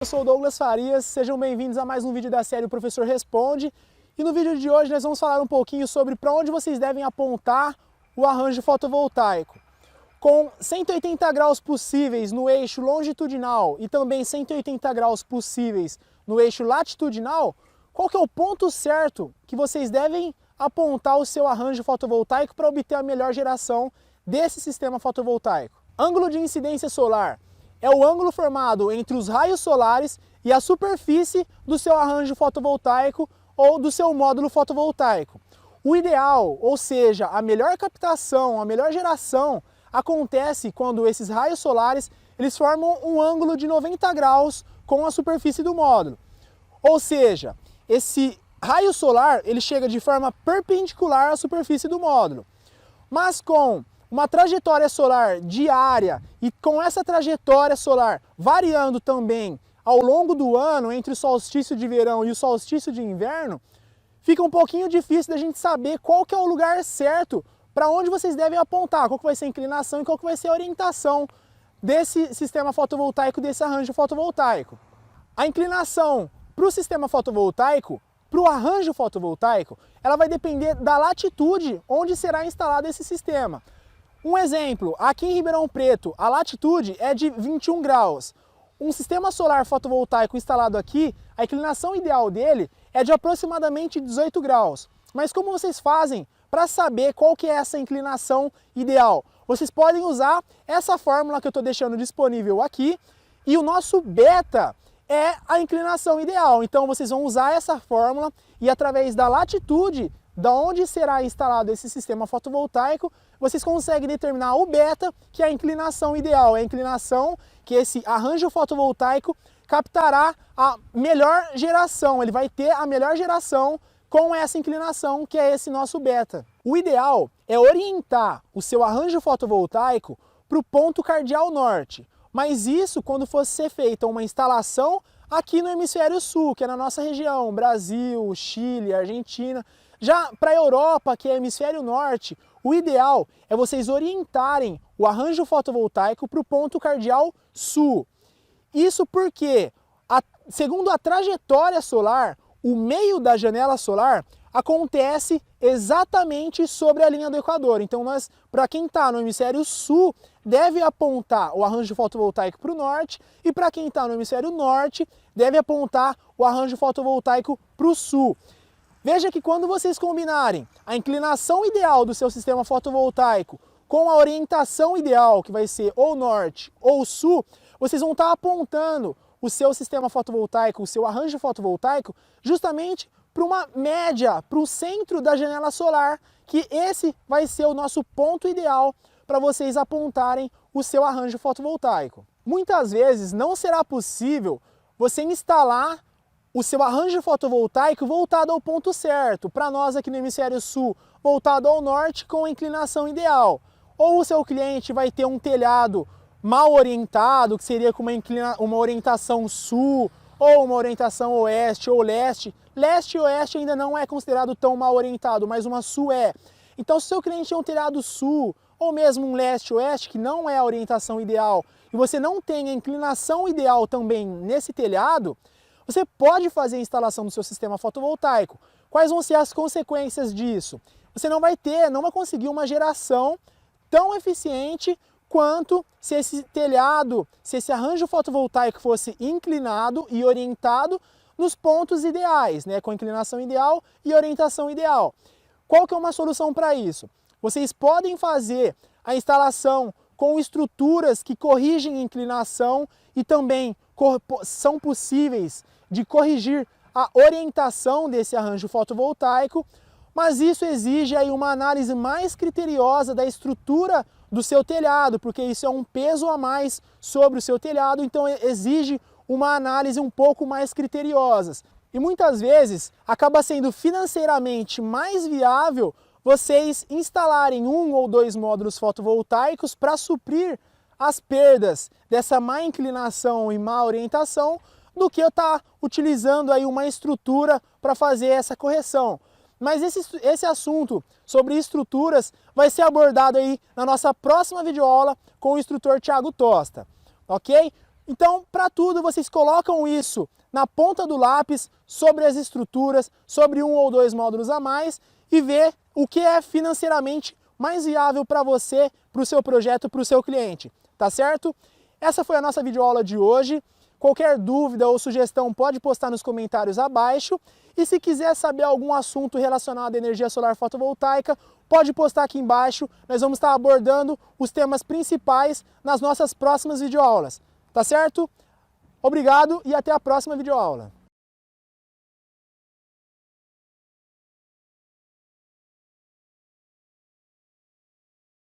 Eu sou o Douglas Farias, sejam bem-vindos a mais um vídeo da série O Professor Responde. E no vídeo de hoje nós vamos falar um pouquinho sobre para onde vocês devem apontar o arranjo fotovoltaico. Com 180 graus possíveis no eixo longitudinal e também 180 graus possíveis no eixo latitudinal, qual que é o ponto certo que vocês devem apontar o seu arranjo fotovoltaico para obter a melhor geração desse sistema fotovoltaico? Ângulo de incidência solar é o ângulo formado entre os raios solares e a superfície do seu arranjo fotovoltaico ou do seu módulo fotovoltaico. O ideal, ou seja, a melhor captação, a melhor geração, acontece quando esses raios solares eles formam um ângulo de 90 graus com a superfície do módulo. Ou seja, esse raio solar ele chega de forma perpendicular à superfície do módulo. Mas com uma trajetória solar diária e com essa trajetória solar variando também ao longo do ano entre o solstício de verão e o solstício de inverno, fica um pouquinho difícil da gente saber qual que é o lugar certo para onde vocês devem apontar, qual que vai ser a inclinação e qual que vai ser a orientação desse sistema fotovoltaico, desse arranjo fotovoltaico. A inclinação para o sistema fotovoltaico, para o arranjo fotovoltaico, ela vai depender da latitude onde será instalado esse sistema. Um exemplo, aqui em Ribeirão Preto, a latitude é de 21 graus. Um sistema solar fotovoltaico instalado aqui, a inclinação ideal dele é de aproximadamente 18 graus. Mas como vocês fazem para saber qual que é essa inclinação ideal? Vocês podem usar essa fórmula que eu estou deixando disponível aqui, e o nosso beta é a inclinação ideal. Então vocês vão usar essa fórmula e através da latitude da onde será instalado esse sistema fotovoltaico, vocês conseguem determinar o beta, que é a inclinação ideal, é a inclinação que esse arranjo fotovoltaico captará a melhor geração, ele vai ter a melhor geração com essa inclinação, que é esse nosso beta. O ideal é orientar o seu arranjo fotovoltaico para o ponto cardial norte, mas isso quando fosse ser feita uma instalação aqui no hemisfério sul, que é na nossa região, Brasil, Chile, Argentina. Já para a Europa, que é hemisfério norte, o ideal é vocês orientarem o arranjo fotovoltaico para o ponto cardial sul. Isso porque, segundo a trajetória solar, o meio da janela solar acontece exatamente sobre a linha do Equador. Então, para quem está no hemisfério sul, deve apontar o arranjo fotovoltaico para o norte, e para quem está no hemisfério norte, deve apontar o arranjo fotovoltaico para o sul. Veja que quando vocês combinarem a inclinação ideal do seu sistema fotovoltaico com a orientação ideal, que vai ser ou norte ou sul, vocês vão estar apontando o seu sistema fotovoltaico, o seu arranjo fotovoltaico, justamente para uma média, para o centro da janela solar, que esse vai ser o nosso ponto ideal para vocês apontarem o seu arranjo fotovoltaico. Muitas vezes não será possível você instalar o seu arranjo fotovoltaico voltado ao ponto certo, para nós aqui no hemisfério sul, voltado ao norte com a inclinação ideal. Ou o seu cliente vai ter um telhado mal orientado, que seria com uma orientação sul, ou uma orientação oeste ou leste. Leste e oeste ainda não é considerado tão mal orientado, mas uma sul é. Então se o seu cliente tem um telhado sul, ou mesmo um leste-oeste, que não é a orientação ideal, e você não tem a inclinação ideal também nesse telhado, você pode fazer a instalação do seu sistema fotovoltaico. Quais vão ser as consequências disso? Você não vai conseguir uma geração tão eficiente quanto se esse telhado, se esse arranjo fotovoltaico fosse inclinado e orientado nos pontos ideais, né, com inclinação ideal e orientação ideal. Qual que é uma solução para isso? Vocês podem fazer a instalação com estruturas que corrigem a inclinação e também são possíveis de corrigir a orientação desse arranjo fotovoltaico, mas isso exige aí uma análise mais criteriosa da estrutura do seu telhado, porque isso é um peso a mais sobre o seu telhado, então exige uma análise um pouco mais criteriosa. E muitas vezes acaba sendo financeiramente mais viável vocês instalarem um ou dois módulos fotovoltaicos para suprir as perdas dessa má inclinação e má orientação, do que eu estar utilizando aí uma estrutura para fazer essa correção. Mas esse assunto sobre estruturas vai ser abordado aí na nossa próxima videoaula com o instrutor Thiago Tosta, ok? Então, para tudo, vocês colocam isso na ponta do lápis, sobre as estruturas, sobre 1 ou 2 módulos a mais e vê o que é financeiramente mais viável para você, para o seu projeto, para o seu cliente, tá certo? Essa foi a nossa videoaula de hoje. Qualquer dúvida ou sugestão pode postar nos comentários abaixo. E se quiser saber algum assunto relacionado à energia solar fotovoltaica, pode postar aqui embaixo. Nós vamos estar abordando os temas principais nas nossas próximas videoaulas. Tá certo? Obrigado e até a próxima videoaula.